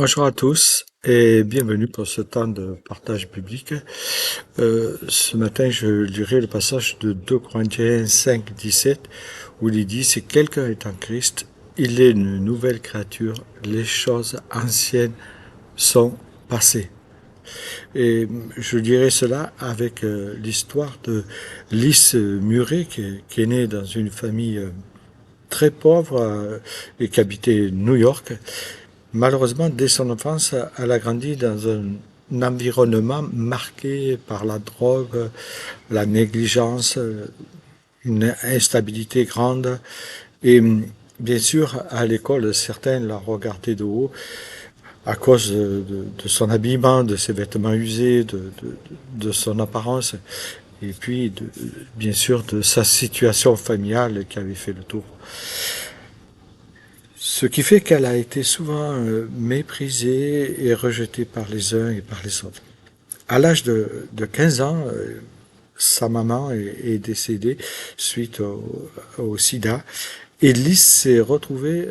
Bonjour à tous et bienvenue pour ce temps de partage biblique. Ce matin, je lirai le passage de 2 Corinthiens 5, 17 où il dit « Si quelqu'un est en Christ, il est une nouvelle créature, les choses anciennes sont passées. » Et je dirais cela avec l'histoire de Lys Murray qui est née dans une famille très pauvre et qui habitait New York. Malheureusement, dès son enfance, elle a grandi dans un environnement marqué par la drogue, la négligence, une instabilité grande. Et bien sûr, à l'école, certains la regardaient de haut à cause de son habillement, de ses vêtements usés, de son apparence, et puis, bien sûr, de sa situation familiale qui avait fait le tour. Ce qui fait qu'elle a été souvent méprisée et rejetée par les uns et par les autres. À l'âge de 15 ans, sa maman est décédée suite au sida et Lys s'est retrouvée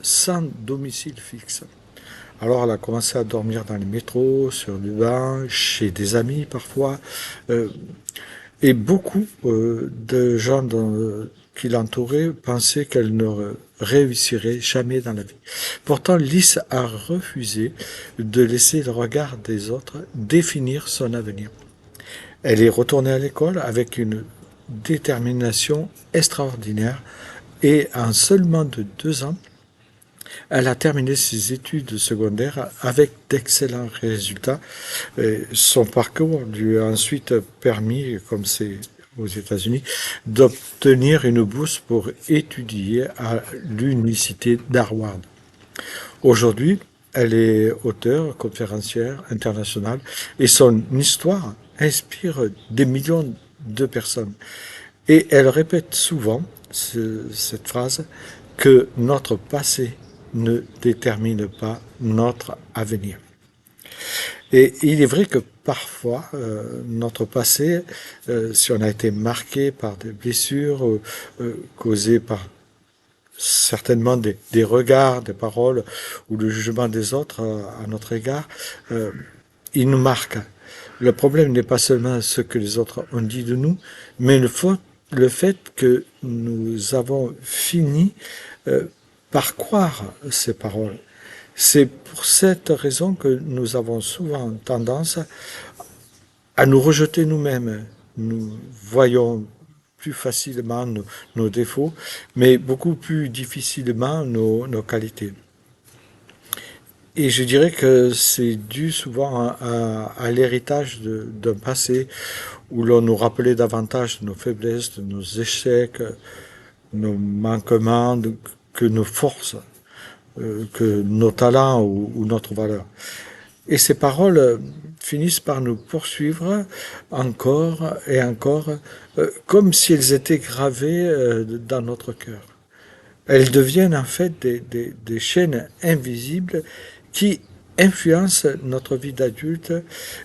sans domicile fixe. Alors elle a commencé à dormir dans les métros, sur le banc, chez des amis parfois. Et beaucoup de gens qui l'entouraient pensaient qu'elle ne réussirait jamais dans la vie. Pourtant, Lys a refusé de laisser le regard des autres définir son avenir. Elle est retournée à l'école avec une détermination extraordinaire et en seulement de 2 ans, elle a terminé ses études secondaires avec d'excellents résultats. Son parcours lui a ensuite permis, comme c'est aux États-Unis, d'obtenir une bourse pour étudier à l'université d'Harvard. Aujourd'hui, elle est auteure, conférencière internationale et son histoire inspire des millions de personnes. Et elle répète souvent cette phrase que notre passé ne détermine pas notre avenir. Et il est vrai que parfois, notre passé, si on a été marqué par des blessures causées par certainement des regards, des paroles ou le jugement des autres à notre égard, il nous marque. Le problème n'est pas seulement ce que les autres ont dit de nous, mais le fait que nous avons fini par croire ces paroles. C'est pour cette raison que nous avons souvent tendance à nous rejeter nous-mêmes. Nous voyons plus facilement nos défauts, mais beaucoup plus difficilement nos qualités. Et je dirais que c'est dû souvent à l'héritage d'un passé où l'on nous rappelait davantage de nos faiblesses, de nos échecs, nos manquements, que nos forces, que nos talents ou notre valeur. Et ces paroles finissent par nous poursuivre encore et encore, comme si elles étaient gravées dans notre cœur. Elles deviennent en fait des chaînes invisibles qui influencent notre vie d'adulte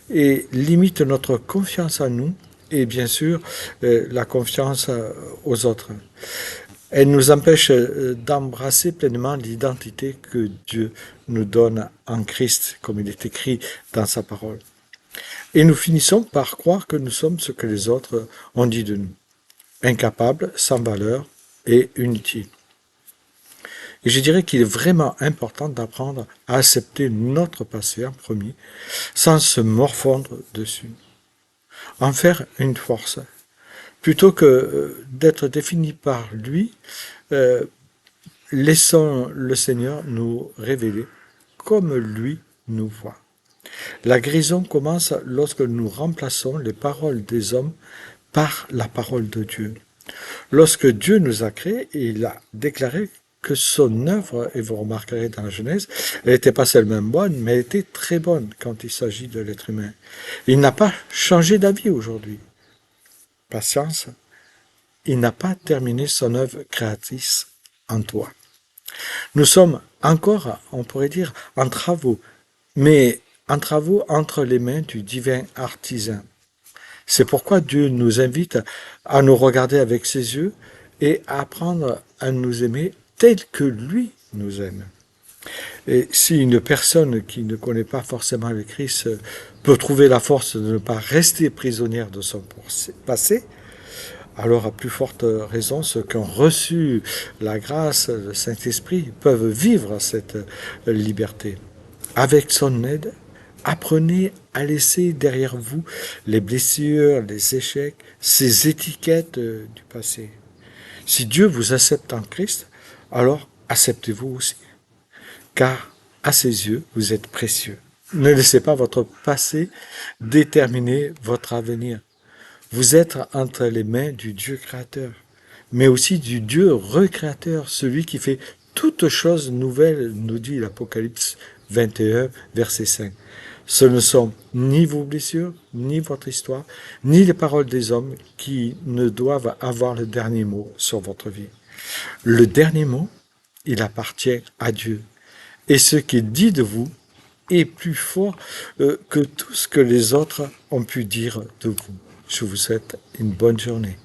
et limitent notre confiance en nous et bien sûr la confiance aux autres. Elles nous empêchent d'embrasser pleinement l'identité que Dieu nous donne en Christ, comme il est écrit dans sa parole. Et nous finissons par croire que nous sommes ce que les autres ont dit de nous, incapables, sans valeur et inutiles. Et je dirais qu'il est vraiment important d'apprendre à accepter notre passé en premier, sans se morfondre dessus. En faire une force. Plutôt que d'être défini par lui, laissons le Seigneur nous révéler comme lui nous voit. La guérison commence lorsque nous remplaçons les paroles des hommes par la parole de Dieu. Lorsque Dieu nous a créés, il a déclaré que son œuvre, et vous remarquerez dans la Genèse, elle n'était pas seulement bonne, mais elle était très bonne quand il s'agit de l'être humain. Il n'a pas changé d'avis aujourd'hui. Patience, il n'a pas terminé son œuvre créatrice en toi. Nous sommes encore, on pourrait dire, en travaux, mais en travaux entre les mains du divin artisan. C'est pourquoi Dieu nous invite à nous regarder avec ses yeux et à apprendre à nous aimer tel que lui nous aime. Et si une personne qui ne connaît pas forcément le Christ peut trouver la force de ne pas rester prisonnière de son passé, alors à plus forte raison, ceux qui ont reçu la grâce, le Saint-Esprit, peuvent vivre cette liberté. Avec son aide, apprenez à laisser derrière vous les blessures, les échecs, ces étiquettes du passé. Si Dieu vous accepte en Christ, alors acceptez-vous aussi. Car à ses yeux, vous êtes précieux. Ne laissez pas votre passé déterminer votre avenir. Vous êtes entre les mains du Dieu créateur, mais aussi du Dieu recréateur, celui qui fait toutes choses nouvelles, nous dit l'Apocalypse 21, verset 5. Ce ne sont ni vos blessures, ni votre histoire, ni les paroles des hommes qui ne doivent avoir le dernier mot sur votre vie. Le dernier mot, il appartient à Dieu. Et ce qui est dit de vous est plus fort que tout ce que les autres ont pu dire de vous. Je vous souhaite une bonne journée.